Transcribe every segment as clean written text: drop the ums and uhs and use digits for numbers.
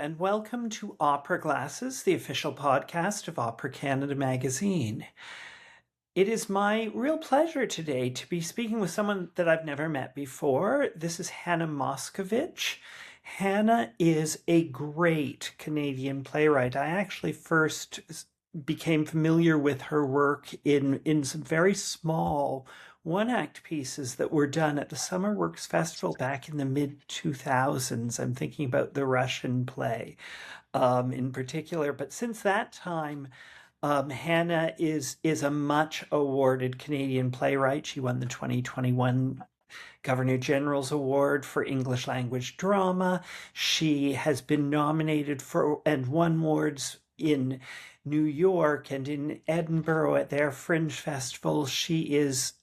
and welcome to Opera Glasses, the official podcast of Opera Canada magazine. It is my real pleasure today to be speaking with someone that I've never met before. This is Hannah Moscovitch. Hannah is a great Canadian playwright. I actually first became familiar with her work in some very small one-act pieces that were done at the Summer Works Festival back in the mid-2000s. I'm thinking about the Russian play in particular. But since that time, Hannah is a much awarded Canadian playwright. She won the 2021 Governor General's Award for English Language Drama. She has been nominated for and won awards in New York and in Edinburgh at their Fringe Festival. She is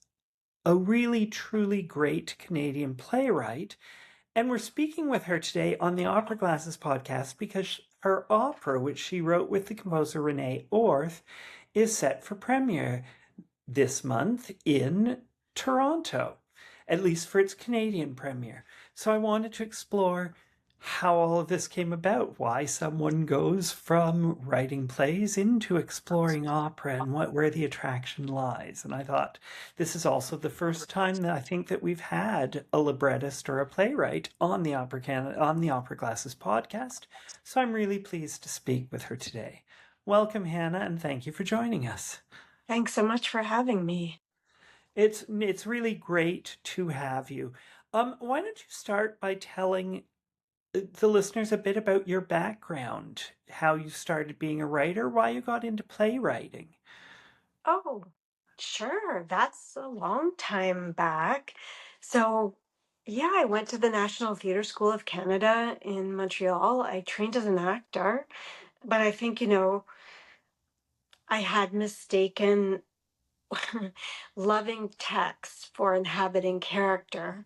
a really, truly great Canadian playwright. And we're speaking with her today on the Opera Glasses podcast because her opera, which she wrote with the composer Rene Orth, is set for premiere this month in Toronto, at least for its Canadian premiere. So I wanted to explore how all of this came about, why someone goes from writing plays into exploring opera and where the attraction lies. And I thought this is also the first time that I think that we've had a librettist or a playwright on the Opera Glasses podcast. So I'm really pleased to speak with her today. Welcome, Hannah, and thank you for joining us. Thanks so much for having me. It's really great to have you. Why don't you start by telling the listeners a bit about your background, how you started being a writer, why you got into playwriting. Oh, sure. That's a long time back. So, yeah, I went to the National Theatre School of Canada in Montreal. I trained as an actor, but I think, I had mistaken loving text for inhabiting character.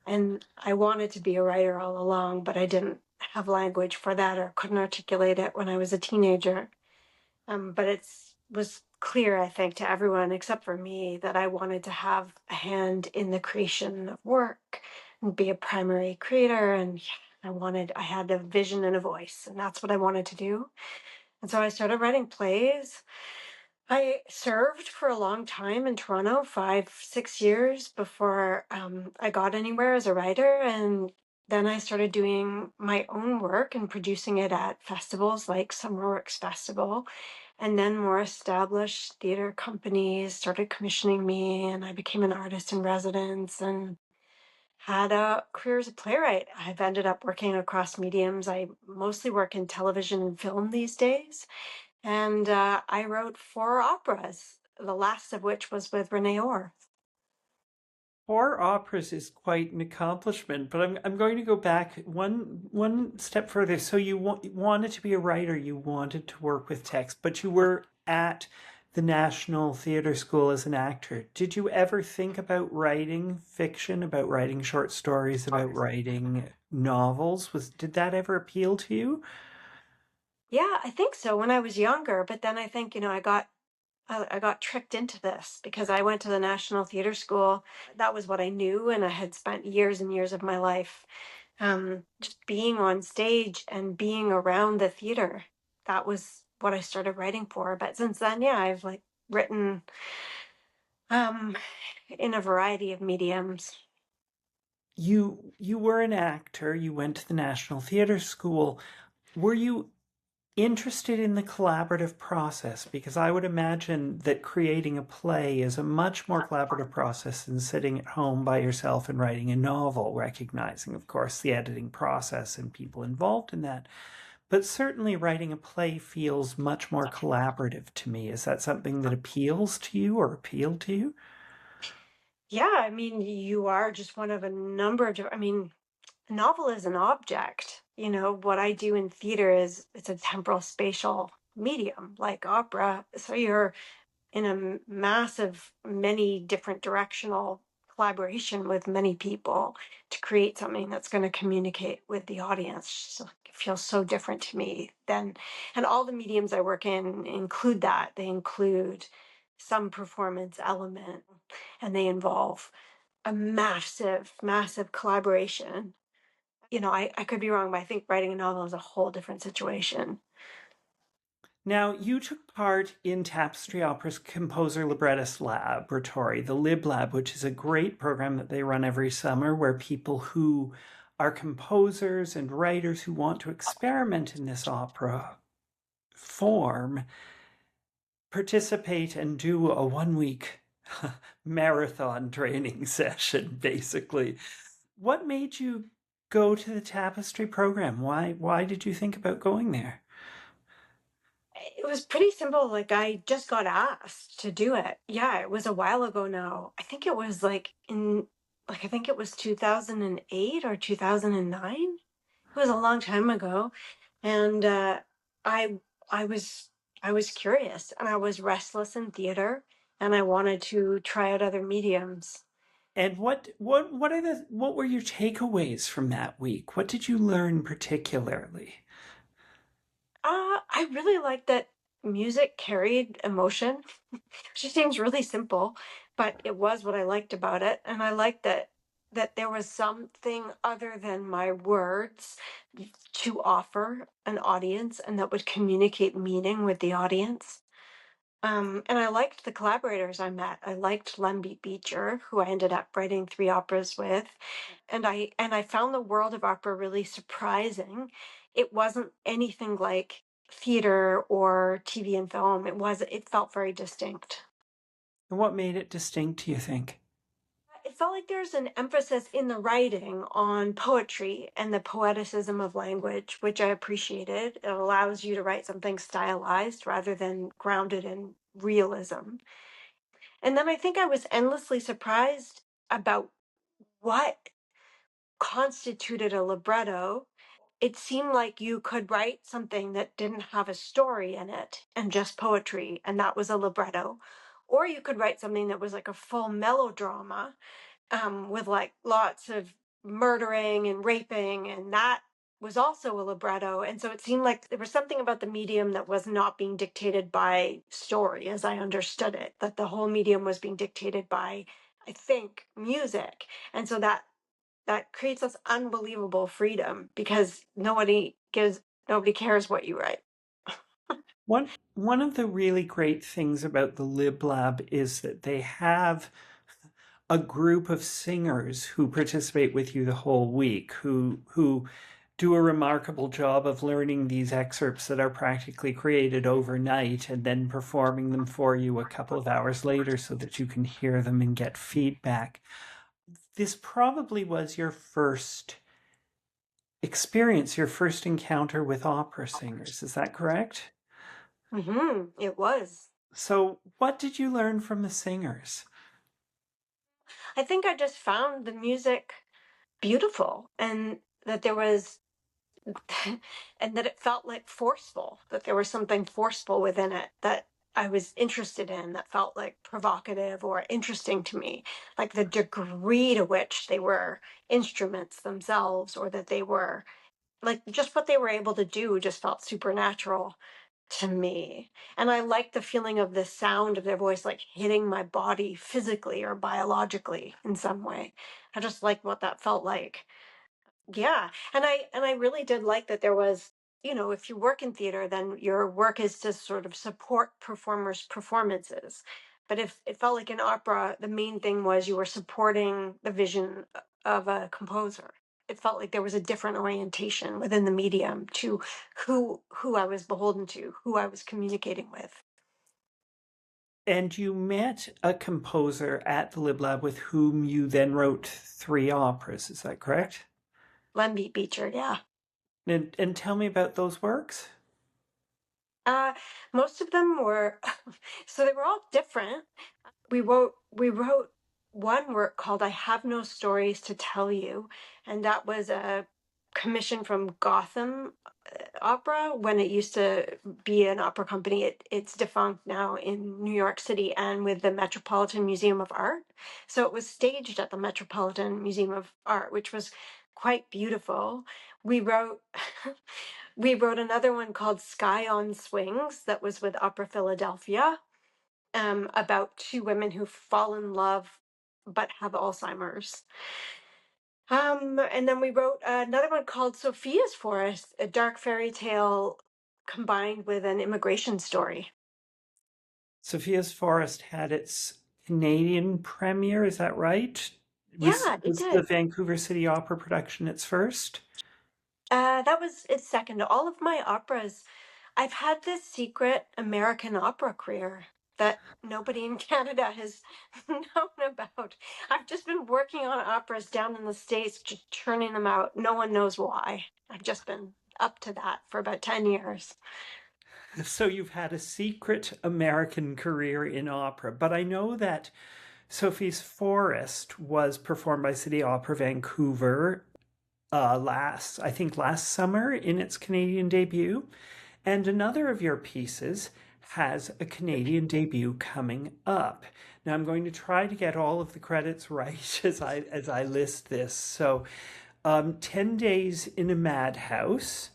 And I wanted to be a writer all along, but I didn't have language for that or couldn't articulate it when I was a teenager. But it was clear, I think, to everyone except for me that I wanted to have a hand in the creation of work and be a primary creator. And I had a vision and a voice, and that's what I wanted to do. And so I started writing plays. I served for a long time in Toronto, 5, 6 years before I got anywhere as a writer. And then I started doing my own work and producing it at festivals like Summer Works Festival. And then more established theater companies started commissioning me, and I became an artist in residence and had a career as a playwright. I've ended up working across mediums. I mostly work in television and film these days. And I wrote 4 operas, the last of which was with Rene Orth. 4 operas is quite an accomplishment, but I'm going to go back one step further. So you wanted to be a writer, you wanted to work with text, but you were at the National Theatre School as an actor. Did you ever think about writing fiction, about writing short stories, about writing novels? Did that ever appeal to you? Yeah, I think so when I was younger, but then I think, I got tricked into this because I went to the National Theatre School. That was what I knew, and I had spent years and years of my life just being on stage and being around the theater. That was what I started writing for. But since then, yeah, I've written um, in a variety of mediums. You were an actor, you went to the National Theatre School. Were you interested in the collaborative process? Because I would imagine that creating a play is a much more collaborative process than sitting at home by yourself and writing a novel, recognizing, of course, the editing process and people involved in that. But certainly writing a play feels much more collaborative to me. Is that something that appeals to you or appealed to you? Yeah, I mean, you are just one of a number of, a novel is an object. What I do in theater is it's a temporal spatial medium like opera. So you're in a massive, many different directional collaboration with many people to create something that's going to communicate with the audience. So it feels so different to me than, and all the mediums I work in include that. They include some performance element, and they involve a massive, massive collaboration. I could be wrong, but I think writing a novel is a whole different situation. Now, you took part in Tapestry Opera's Composer Librettist Laboratory, the LIBLAB, which is a great program that they run every summer where people who are composers and writers who want to experiment in this opera form participate and do a 1 week marathon training session, basically. What made you go to the Tapestry program? Why did you think about going there? It was pretty simple. Like, I just got asked to do it. Yeah, it was a while ago now. I think it was I think it was 2008 or 2009. It was a long time ago. And I I was I was curious, and I was restless in theater, and I wanted to try out other mediums. And what were your takeaways from that week? What did you learn particularly? I really liked that music carried emotion. She seems really simple, but it was what I liked about it. And I liked that there was something other than my words to offer an audience and that would communicate meaning with the audience. And I liked the collaborators I met. I liked Lemby Beecher, who I ended up writing 3 operas with, and I found the world of opera really surprising. It wasn't anything like theater or TV and film. It felt very distinct. And what made it distinct, do you think? It felt like there's an emphasis in the writing on poetry and the poeticism of language, which I appreciated. It allows you to write something stylized rather than grounded in realism. And then I think I was endlessly surprised about what constituted a libretto. It seemed like you could write something that didn't have a story in it and just poetry, and that was a libretto. Or you could write something that was like a full melodrama, with like lots of murdering and raping, and that was also a libretto. And so it seemed like there was something about the medium that was not being dictated by story as I understood it, that the whole medium was being dictated by, I think, music. And so that creates this unbelievable freedom because nobody cares what you write. One of the really great things about the LibLab is that they have a group of singers who participate with you the whole week, who do a remarkable job of learning these excerpts that are practically created overnight and then performing them for you a couple of hours later so that you can hear them and get feedback. This probably was your first experience, your first encounter with opera singers. Is that correct? It was. So, what did you learn from the singers? I think I just found the music beautiful, and that there was and that it felt like forceful, that there was something forceful within it that I was interested in, that felt like provocative or interesting to me, like the degree to which they were instruments themselves, or that they were like just what they were able to do just felt supernatural to me. And I liked the feeling of the sound of their voice like hitting my body physically or biologically in some way. I just liked what that felt like. Yeah. And I really did like that there was, if you work in theater, then your work is to sort of support performers' performances. But if it felt like in opera, the main thing was you were supporting the vision of a composer. It felt like there was a different orientation within the medium to who I was beholden to, who I was communicating with. And you met a composer at the LibLab with whom you then wrote 3 operas. Is that correct? Lemby Beecher, yeah. And tell me about those works. Uh, Most of them were, so they were all different. We wrote one work called I Have No Stories to Tell You, and that was a commission from Gotham Opera when it used to be an opera company. It's defunct now in New York City and with the Metropolitan Museum of Art. So it was staged at the Metropolitan Museum of Art, which was quite beautiful. We wrote we wrote another one called Sky on Swings that was with Opera Philadelphia, about 2 women who fall in love but have Alzheimer's. And then we wrote another one called Sophia's Forest, a dark fairy tale combined with an immigration story. Sophia's Forest had its Canadian premiere, is that right? Yeah, it Was the did. Vancouver City Opera production its first? That was its second. All of my operas, I've had this secret American opera career that nobody in Canada has known about. I've just been working on operas down in the States, just churning them out. No one knows why. I've just been up to that for about 10 years. So you've had a secret American career in opera, but I know that Sophie's Forest was performed by City Opera Vancouver I think last summer in its Canadian debut. And another of your pieces has a Canadian debut coming up. Now I'm going to try to get all of the credits right as I list this. So, 10 Days in a Madhouse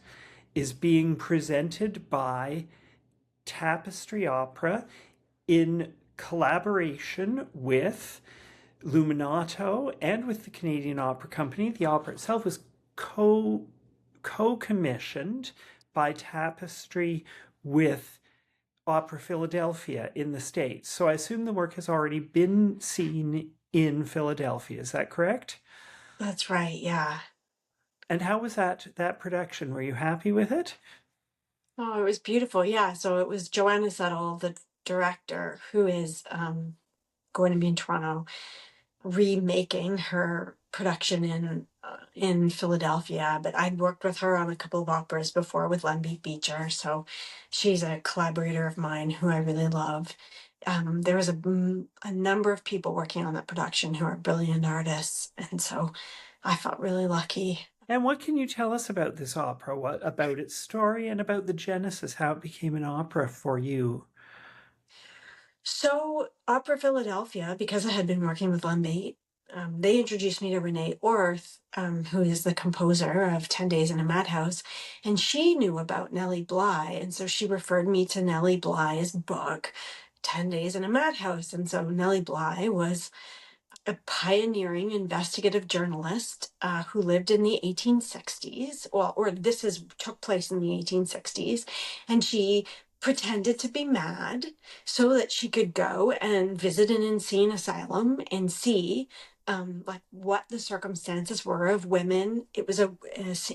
is being presented by Tapestry Opera in collaboration with Luminato and with the Canadian Opera Company. The opera itself was co commissioned by Tapestry with Opera Philadelphia in the States. So I assume the work has already been seen in Philadelphia. Is that correct? That's right, yeah. And how was that production? Were you happy with it? Oh, it was beautiful. Yeah. So it was Joanna Settle, the director, who is going to be in Toronto, remaking her production in Philadelphia. But I'd worked with her on a couple of operas before with Lemby Beecher, so she's a collaborator of mine who I really love. There was a number of people working on that production who are brilliant artists, and so I felt really lucky. And what can you tell us about this opera? What about its story and about the genesis, how it became an opera for you? So, Opera Philadelphia, because I had been working with Lemby, they introduced me to Rene Orth, who is the composer of 10 Days in a Madhouse, and she knew about Nellie Bly, and so she referred me to Nellie Bly's book, 10 Days in a Madhouse. And so Nellie Bly was a pioneering investigative journalist who lived in the 1860s. Well, or this is took place in the 1860s, and she pretended to be mad so that she could go and visit an insane asylum and see like what the circumstances were of women. It was an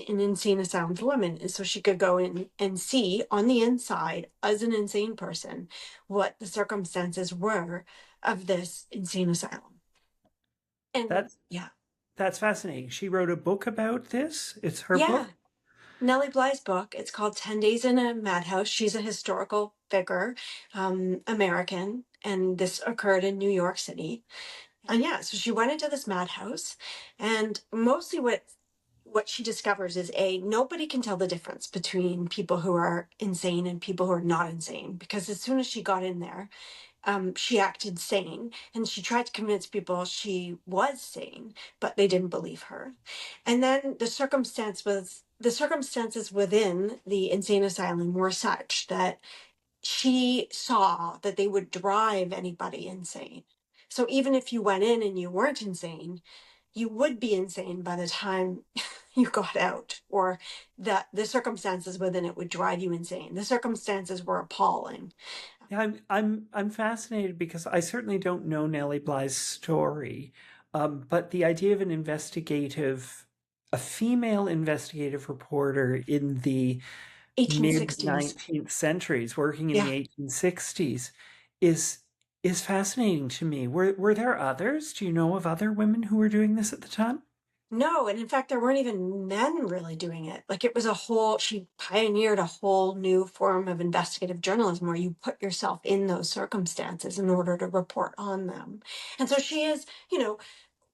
insane asylum for women, and so she could go in and see on the inside as an insane person what the circumstances were of this insane asylum. And That's yeah, that's fascinating. She wrote a book about this. It's her yeah. book. Nellie Bly's book, it's called 10 Days in a Madhouse. She's a historical figure, American, and this occurred in New York City. And yeah, so she went into this madhouse, and mostly what she discovers is nobody can tell the difference between people who are insane and people who are not insane, because as soon as she got in there, she acted sane and she tried to convince people she was sane, but they didn't believe her. And then the circumstances within the insane asylum were such that she saw that they would drive anybody insane. So even if you went in and you weren't insane, you would be insane by the time you got out, or that the circumstances within it would drive you insane. The circumstances were appalling. Yeah, I'm fascinated because I certainly don't know Nellie Bly's story, but the idea of a female investigative reporter in the mid 1860s. 19th centuries, working in the Yeah. 1860s, is is fascinating to me. Were there others? Do you know of other women who were doing this at the time? No, and in fact, there weren't even men really doing it. Like it was she pioneered a whole new form of investigative journalism where you put yourself in those circumstances in order to report on them. And so she is,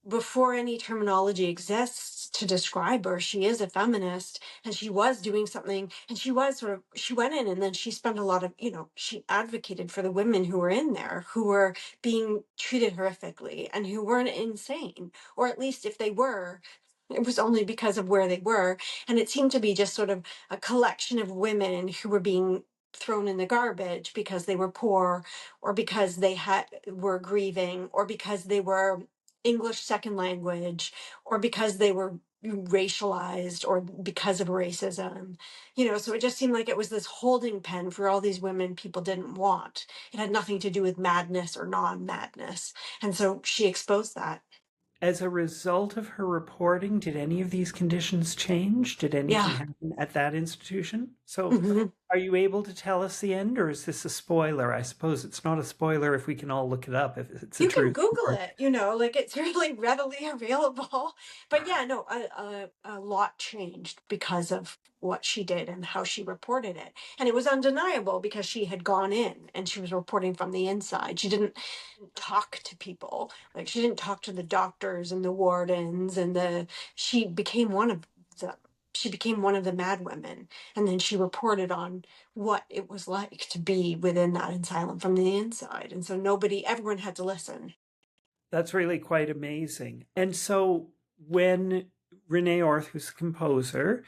before any terminology exists to describe her, she is a feminist, and she was doing something, and she went in and then she spent a lot of, she advocated for the women who were in there who were being treated horrifically and who weren't insane, or at least if they were, it was only because of where they were. And it seemed to be just sort of a collection of women who were being thrown in the garbage because they were poor, or because they were grieving, or because they were English second language, or because they were racialized, or because of racism. So it just seemed like it was this holding pen for all these women people didn't want. It had nothing to do with madness or non-madness. And so she exposed that. As a result of her reporting, did any of these conditions change? Did anything Yeah. happen at that institution? So, Mhm. are you able to tell us the end, or is this a spoiler? I suppose it's not a spoiler if we can all look it up, if it's a You can true Google story. it, like it's really readily available. But yeah, no, a lot changed because of what she did and how she reported it. And it was undeniable because she had gone in and she was reporting from the inside. She didn't talk to people. Like, she didn't talk to the doctors and the wardens she became one of the she became one of the mad women, and then she reported on what it was like to be within that asylum from the inside. And so everyone had to listen. That's really quite amazing. And so, when Rene Orth, who's the composer,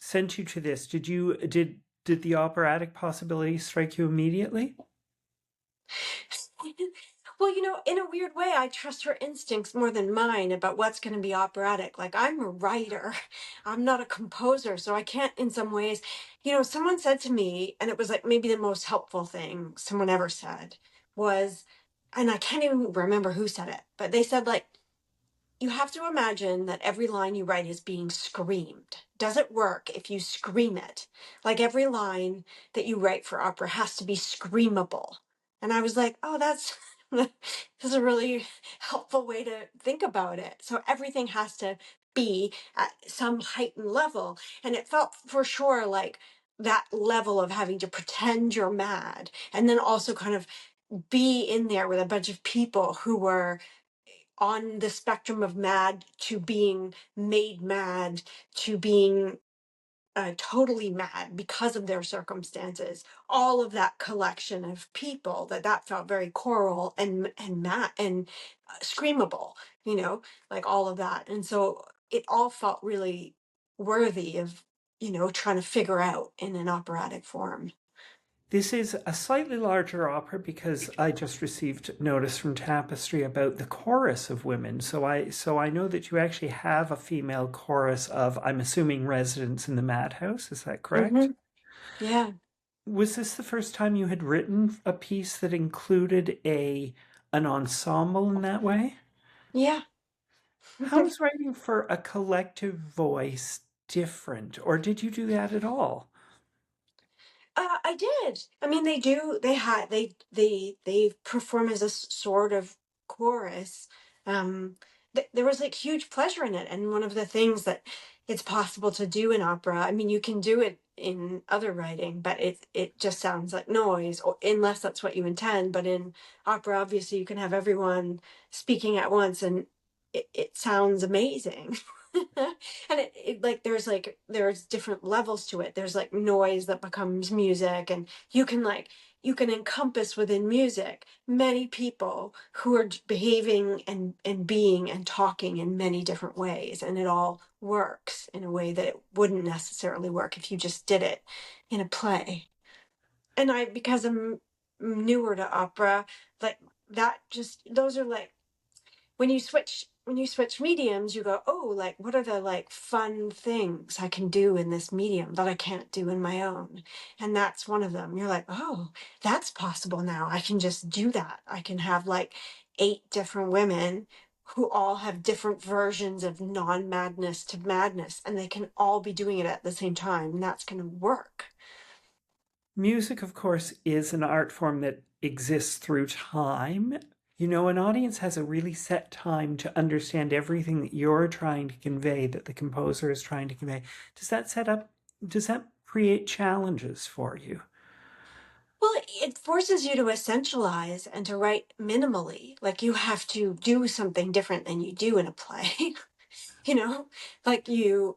sent you to this, did the operatic possibility strike you immediately? Well, in a weird way, I trust her instincts more than mine about what's going to be operatic. Like, I'm a writer, I'm not a composer, so I can't, in some ways. Someone said to me, and it was like maybe the most helpful thing someone ever said was, and I can't even remember who said it, but they said, like, you have to imagine that every line you write is being screamed. Does it work if you scream it? Like, every line that you write for opera has to be screamable. And I was like, oh, that's this is a really helpful way to think about it. So everything has to be at some heightened level. And it felt for sure like that level of having to pretend you're mad, and then also kind of be in there with a bunch of people who were on the spectrum of mad to being made mad to being totally mad because of their circumstances. All of that collection of people, that felt very choral and mad and screamable, like all of that. And so it all felt really worthy of trying to figure out in an operatic form. This is a slightly larger opera because I just received notice from Tapestry about the chorus of women. So I know that you actually have a female chorus of, I'm assuming, residents in the Madhouse. Is that correct? Hmm. Yeah. Was this the first time you had written a piece that included a an ensemble in that way? Yeah. How is writing for a collective voice different, or did you do that at all? I did. I mean, they do. They perform as a sort of chorus. There was like huge pleasure in it, and one of the things that it's possible to do in opera. I mean, you can do it in other writing, but it just sounds like noise, or unless that's what you intend. But in opera, obviously, you can have everyone speaking at once, and it sounds amazing. And there's different levels to it. There's like noise that becomes music, and you can encompass within music many people who are behaving and being and talking in many different ways, and it all works in a way that it wouldn't necessarily work if you just did it in a play. And because I'm newer to opera, like, that just those are like, when you switch mediums, you go, oh, like, what are the like fun things I can do in this medium that I can't do in my own? And that's one of them. You're like, oh, that's possible now. I can just do that. I can have like 8 different women who all have different versions of non-madness to madness, and they can all be doing it at the same time, and that's going to work. Music, of course, is an art form that exists through time. An audience has a really set time to understand everything that you're trying to convey, that the composer is trying to convey. Does that create challenges for you? Well, it forces you to essentialize and to write minimally. Like, you have to do something different than you do in a play. you know like it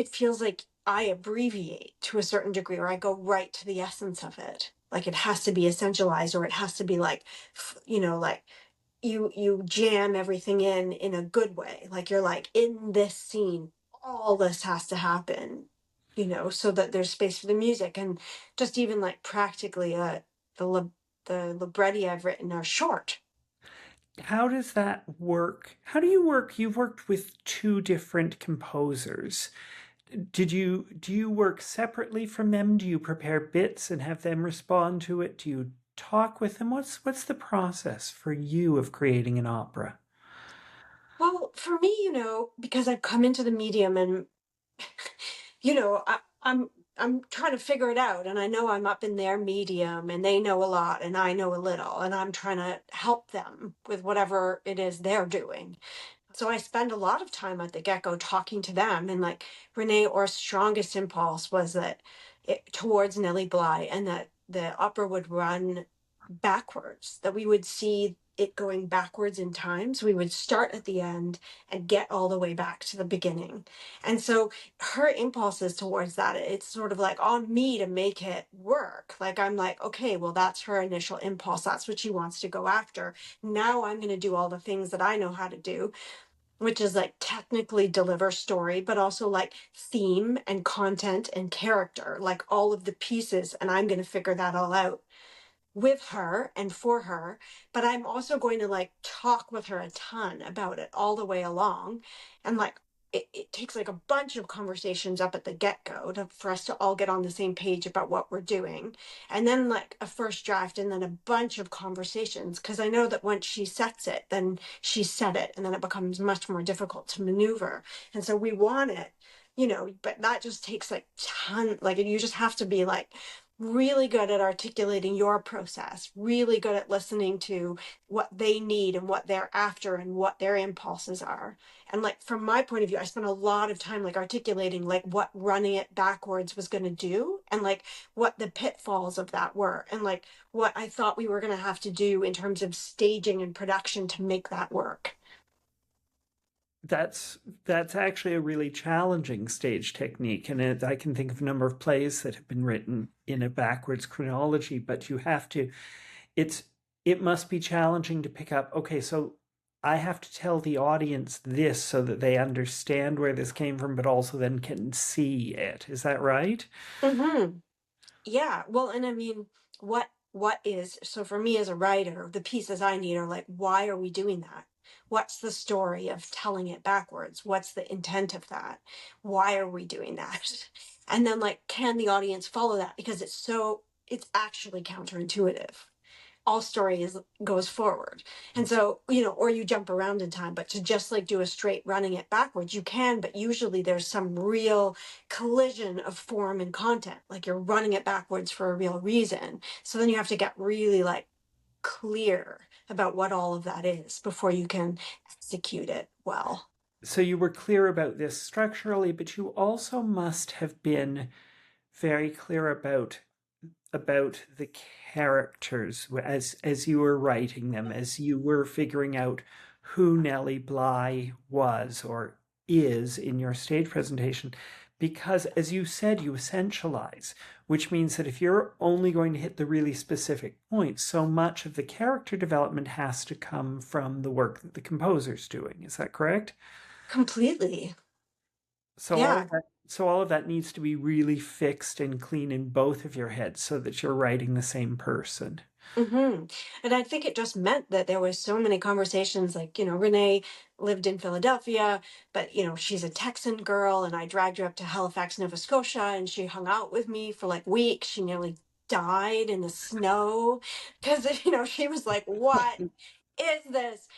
feels like I abbreviate to a certain degree, or I go right to the essence of it. Like, it has to be essentialized, or it has to be like, like, you jam everything in a good way. Like, you're like, in this scene all this has to happen, so that there's space for the music. And just even like practically, the libretti I've written are short. How does that work? How do you work? You've worked with two different composers. Do you work separately from them? Do you prepare bits and have them respond to it? Do you talk with them? What's the process for you of creating an opera? Well, for me, because I've come into the medium and you know, I, I'm I'm trying to figure it out, and I know I'm up in their medium, and they know a lot, and I know a little, and I'm trying to help them with whatever it is they're doing. So I spend a lot of time at the get-go talking to them, and like Rene Orth's strongest impulse was that towards Nellie Bly, and that the opera would run backwards, that we would see it going backwards in time. So we would start at the end and get all the way back to the beginning. And so her impulses towards that, it's sort of like on me to make it work. Like I'm like, okay, well, that's her initial impulse. That's what she wants to go after. Now I'm going to do all the things that I know how to do, which is like technically deliver story, but also like theme and content and character, like all of the pieces. And I'm going to figure that all out with her and for her. But I'm also going to like talk with her a ton about it all the way along. And like it takes like a bunch of conversations up at the get-go for us to all get on the same page about what we're doing. And then like a first draft and then a bunch of conversations. Cause I know that once she sets it, then she set it, and then it becomes much more difficult to maneuver. And so we want it, but that just takes like like you just have to be like really good at articulating your process, really good at listening to what they need and what they're after and what their impulses are. And like from my point of view, I spent a lot of time like articulating like what running it backwards was going to do, and like what the pitfalls of that were, and like what I thought we were going to have to do in terms of staging and production to make that work. That's that's actually a really challenging stage technique, and I can think of a number of plays that have been written in a backwards chronology. But you have to, it's it must be challenging to pick up. Okay, so I have to tell the audience this so that they understand where this came from, but also then can see it. Is that right? Mm-hmm. Yeah, well, and I mean, what is so for me as a writer, the pieces I need are like, why are we doing that? What's the story of telling it backwards? What's the intent of that? Why are we doing that? And then like, can the audience follow that? Because it's actually counterintuitive. All story is goes forward. And so, or you jump around in time, but to just like do a straight running it backwards, you can, but usually there's some real collision of form and content. Like you're running it backwards for a real reason. So then you have to get really like clear about what all of that is before you can execute it well. So you were clear about this structurally, but you also must have been very clear about the characters as you were writing them, as you were figuring out who Nellie Bly was or is in your stage presentation. Because, as you said, you essentialize, which means that if you're only going to hit the really specific points, so much of the character development has to come from the work that the composer's doing. Is that correct? Completely. So all Yeah. of that so all of that needs to be really fixed and clean in both of your heads so that you're writing the same person. And I think it just meant that there was so many conversations like, Renee lived in Philadelphia, but, she's a Texan girl, and I dragged her up to Halifax, Nova Scotia, and she hung out with me for like weeks. She nearly died in the snow because, she was like, what is this?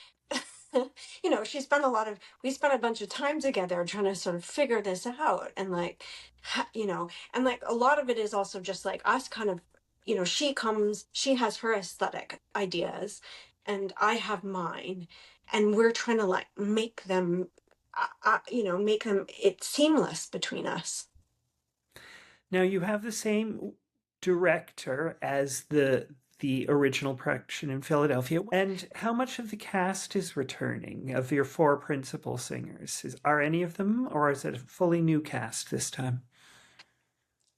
We spent a bunch of time together trying to sort of figure this out. And like, and like a lot of it is also just like us kind of, she has her aesthetic ideas and I have mine. And we're trying to like make them it seamless between us. Now you have the same director as the original production in Philadelphia. And how much of the cast is returning of your four principal singers? Are any of them, or is it a fully new cast this time?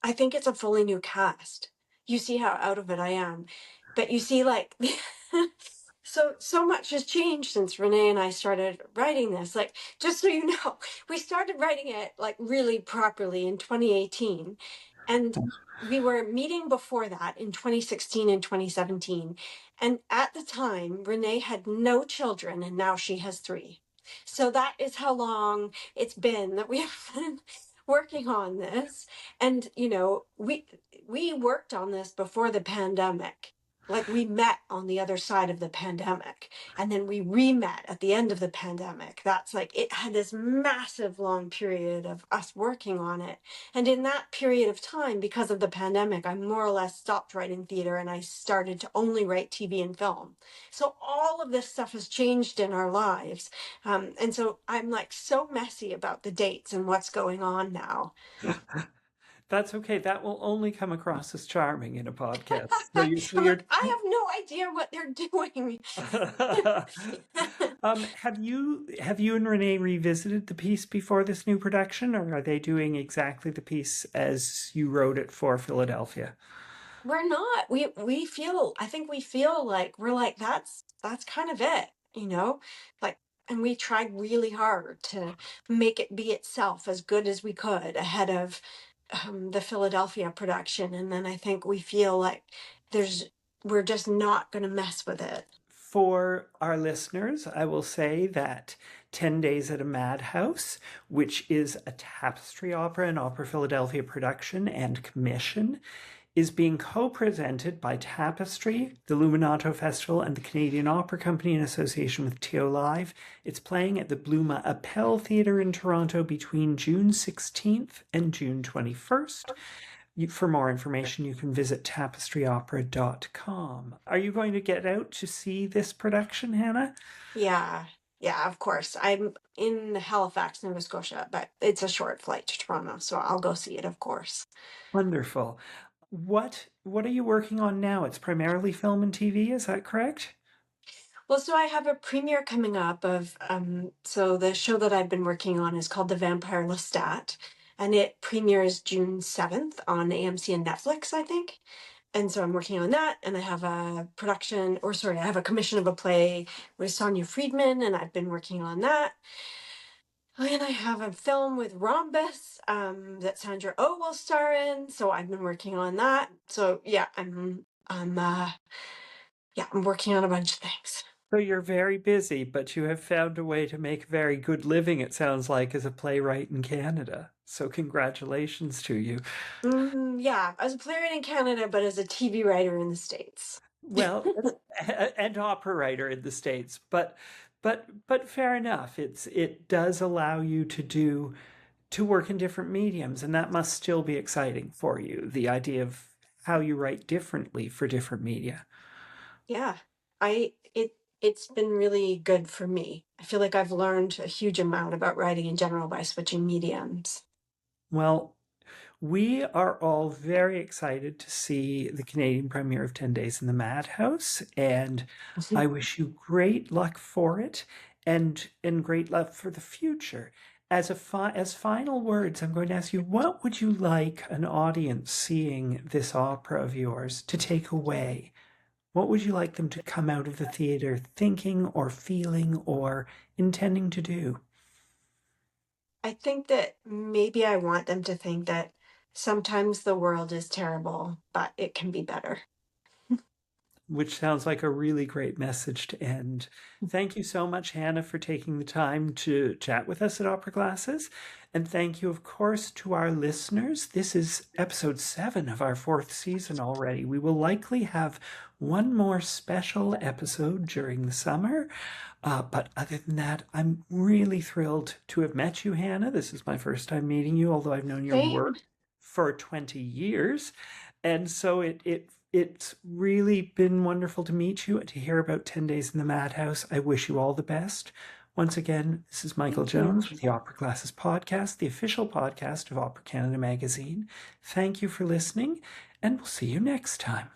I think it's a fully new cast. You see how out of it I am. But you see, like, so much has changed since Renee and I started writing this. Like, just so you know, we started writing it like really properly in 2018. And we were meeting before that in 2016 and 2017. And at the time, Renee had no children, and now she has three. So that is how long it's been that we have been working on this. And, we worked on this before the pandemic. Like, we met on the other side of the pandemic, and then we re-met at the end of the pandemic. That's like, it had this massive long period of us working on it. And in that period of time, because of the pandemic, I more or less stopped writing theater and I started to only write TV and film. So all of this stuff has changed in our lives. And so I'm like so messy about the dates and what's going on now. That's okay. That will only come across as charming in a podcast. I'm like, I have no idea what they're doing. Have you and Renee revisited the piece before this new production, or are they doing exactly the piece as you wrote it for Philadelphia? We're not. I think we feel like we're like that's kind of it, like, and we tried really hard to make it be itself as good as we could ahead of the Philadelphia production, and then I think we feel like there's we're just not going to mess with it. For our listeners, I will say that 10 Days at a Madhouse, which is a Tapestry opera and Opera Philadelphia production and commission, is being co-presented by Tapestry, the Luminato Festival, and the Canadian Opera Company in association with TO Live. It's playing at the Bluma Appel Theatre in Toronto between June 16th and June 21st. For more information, you can visit tapestryopera.com. Are you going to get out to see this production, Hannah? Yeah, of course. I'm in Halifax, Nova Scotia, but it's a short flight to Toronto, so I'll go see it, of course. Wonderful. What are you working on now? It's primarily film and TV, is that correct? Well, so I have a premiere coming up of so the show that I've been working on is called The Vampire Lestat, and it premieres June 7th on AMC and Netflix, I think. And so I'm working on that, and I have a I have a commission of a play with Sonia Friedman, and I've been working on that. And I have a film with Rhombus that Sandra Oh will star in, so I've been working on that. So yeah, I'm working on a bunch of things. So you're very busy, but you have found a way to make a very good living, it sounds like, as a playwright in Canada. So congratulations to you. Yeah, as a playwright in Canada, but as a TV writer in the States. Well, and opera writer in the States, but fair enough. It does allow you to work in different mediums, and that must still be exciting for you, the idea of how you write differently for different media. Yeah, it's been really good for me. I feel like I've learned a huge amount about writing in general by switching mediums. Well, we are all very excited to see the Canadian premiere of 10 Days in the Madhouse, and I wish you great luck for it and great luck for the future. As final words, I'm going to ask you, what would you like an audience seeing this opera of yours to take away? What would you like them to come out of the theater thinking or feeling or intending to do? I think that maybe I want them to think that sometimes the world is terrible, but it can be better. Which sounds like a really great message to end. Thank you so much, Hannah, for taking the time to chat with us at Opera Glasses. And thank you, of course, to our listeners. This is episode 7 of our 4th season already. We will likely have one more special episode during the summer. But other than that, I'm really thrilled to have met you, Hannah. This is my first time meeting you, although I've known your work for 20 years. And so it's really been wonderful to meet you and to hear about 10 Days in the Madhouse. I wish you all the best. Once again, this is Michael Jones with the Opera Glasses Podcast, the official podcast of Opera Canada magazine. Thank you for listening, and we'll see you next time.